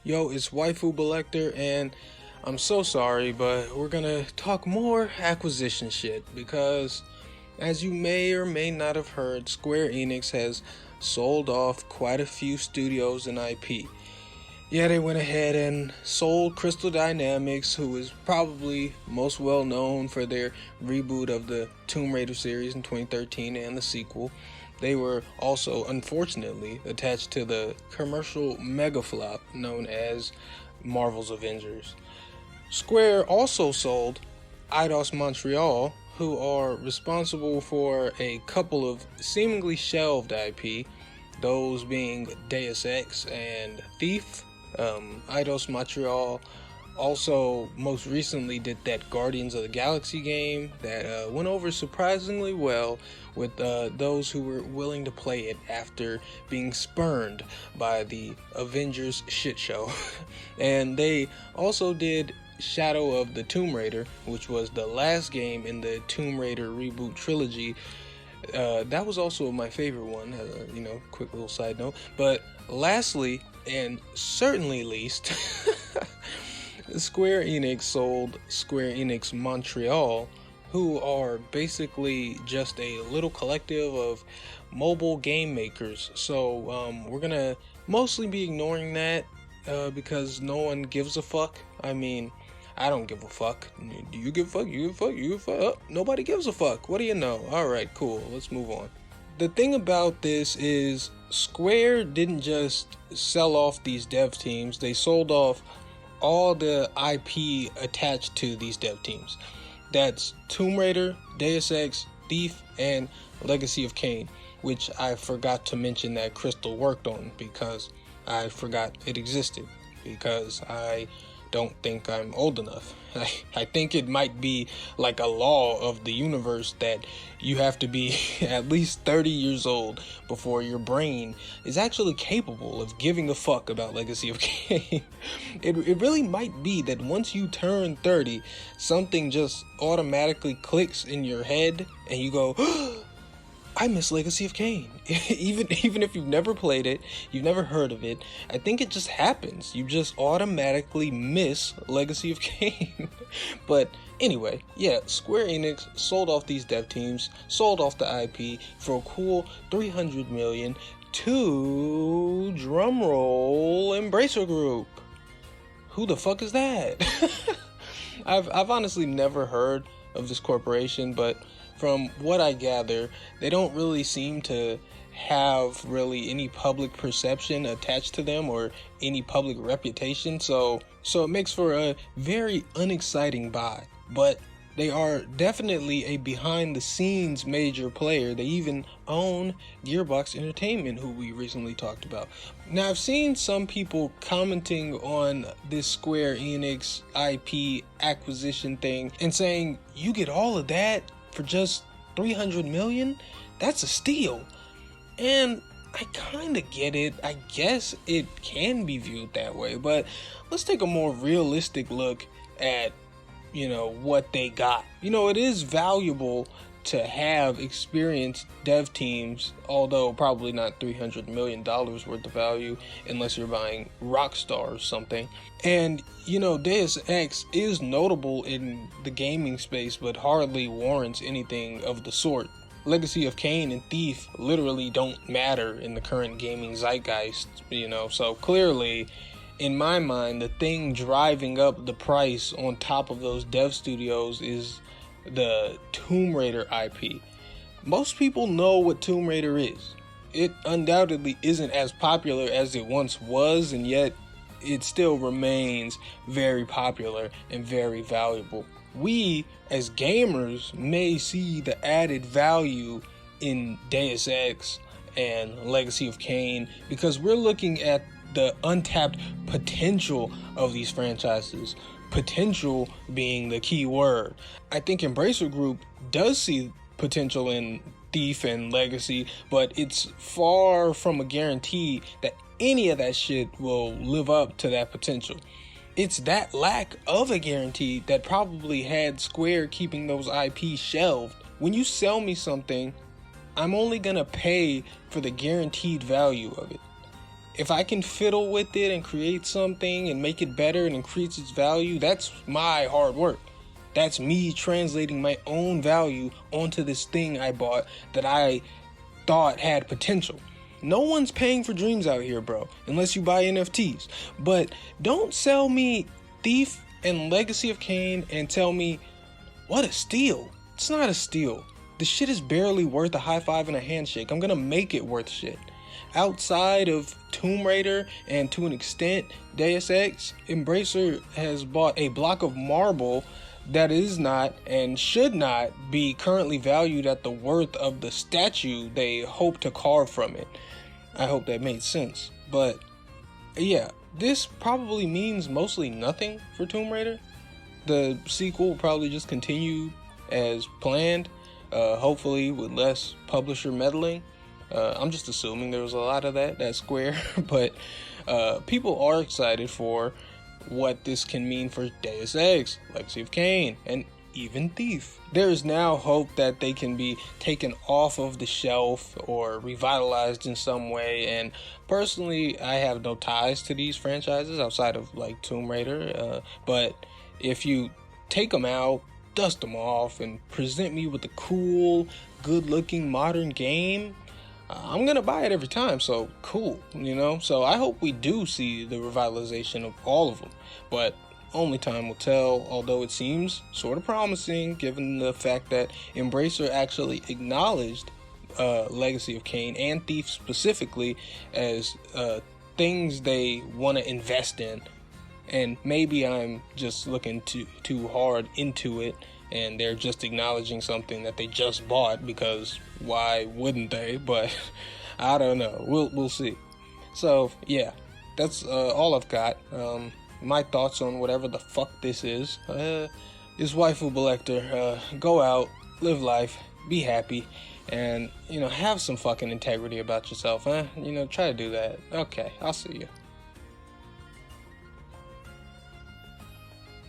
Yo, it's Waifu Belector, and I'm so sorry, but we're gonna talk more acquisition shit because, as you may or may not have heard, Square Enix has sold off quite a few studios and IP. Yeah, they went ahead and sold Crystal Dynamics, who is probably most well known for their reboot of the Tomb Raider series in 2013 and the sequel. They were also, unfortunately, attached to the commercial mega flop known as Marvel's Avengers. Square also sold Eidos Montreal, who are responsible for a couple of seemingly shelved IP, those being Deus Ex and Thief. Eidos Montreal also most recently did that Guardians of the Galaxy game that went over surprisingly well with those who were willing to play it after being spurned by the Avengers shit show. And they also did Shadow of the Tomb Raider, which was the last game in the Tomb Raider reboot trilogy. That was also my favorite one, quick little side note. But lastly, and certainly least, Square Enix sold Square Enix Montreal, who are basically just a little collective of mobile game makers. So we're gonna mostly be ignoring that because no one gives a fuck. I mean, I don't give a fuck. Do you give a fuck? You give a fuck? You give a fuck? Oh, nobody gives a fuck. What do you know? Alright, cool. Let's move on. The thing about this is Square didn't just sell off these dev teams. They sold off all the IP attached to these dev teams. That's Tomb Raider, Deus Ex, Thief, and Legacy of Kain, which I forgot to mention that Crystal worked on because I forgot it existed, because I don't think I'm old enough. I think it might be like a law of the universe that you have to be at least 30 years old before your brain is actually capable of giving a fuck about Legacy of Kain. It really might be that once you turn 30, something just automatically clicks in your head and you go, I miss Legacy of Kain. even if you've never played it, you've never heard of it, I think it just happens. You just automatically miss Legacy of Kain. But anyway, yeah, Square Enix sold off these dev teams, sold off the IP for a cool $300 million to, drumroll, Embracer Group. Who the fuck is that? I've honestly never heard of this corporation, but from what I gather, they don't really seem to have really any public perception attached to them or any public reputation, so it makes for a very unexciting buy. But they are definitely a behind the scenes major player. They even own Gearbox Entertainment, who we recently talked about. Now, I've seen some people commenting on this Square Enix IP acquisition thing and saying, you get all of that for just $300 million? That's a steal. And I kind of get it. I guess it can be viewed that way, but let's take a more realistic look at, what they got. It is valuable to have experienced dev teams, although probably not $300 million worth of value unless you're buying Rockstar or something. And, Deus Ex is notable in the gaming space, but hardly warrants anything of the sort. Legacy of Kain and Thief literally don't matter in the current gaming zeitgeist, so clearly, in my mind, the thing driving up the price on top of those dev studios is the Tomb Raider IP. Most people know what Tomb Raider is. It undoubtedly isn't as popular as it once was, and yet it still remains very popular and very valuable. We, as gamers, may see the added value in Deus Ex and Legacy of Kain because we're looking at the untapped potential of these franchises. Potential being the key word. I think Embracer Group does see potential in Thief and Legacy, but it's far from a guarantee that any of that shit will live up to that potential. It's that lack of a guarantee that probably had Square keeping those IP shelved. When you sell me something, I'm only gonna pay for the guaranteed value of it. if I can fiddle with it and create something and make it better and increase its value, that's my hard work. That's me translating my own value onto this thing I bought that I thought had potential. No one's paying for dreams out here, bro, unless you buy NFTs. But don't sell me Thief and Legacy of Kain and tell me, what a steal. It's not a steal. The shit is barely worth a high five and a handshake. I'm gonna make it worth shit. Outside of Tomb Raider and to an extent Deus Ex, Embracer has bought a block of marble that is not and should not be currently valued at the worth of the statue they hope to carve from it. I hope that made sense. But yeah, this probably means mostly nothing for Tomb Raider. The sequel will probably just continue as planned, hopefully with less publisher meddling. I'm just assuming there was a lot of that at Square, but people are excited for what this can mean for Deus Ex, Legacy of Kain, and even Thief. There is now hope that they can be taken off of the shelf or revitalized in some way, and personally I have no ties to these franchises outside of like Tomb Raider, but if you take them out, dust them off, and present me with a cool, good-looking modern game, I'm gonna buy it every time. So cool, you know. So I hope we do see the revitalization of all of them, but only time will tell. Although it seems sort of promising, given the fact that Embracer actually acknowledged Legacy of Kain and Thief specifically as things they want to invest in. And maybe I'm just looking too hard into it, and they're just acknowledging something that they just bought, because why wouldn't they? But I don't know. We'll see. So yeah, that's all I've got. My thoughts on whatever the fuck this is. Waifu Selector. Go out, live life, be happy, and have some fucking integrity about yourself, huh? Try to do that. Okay, I'll see you.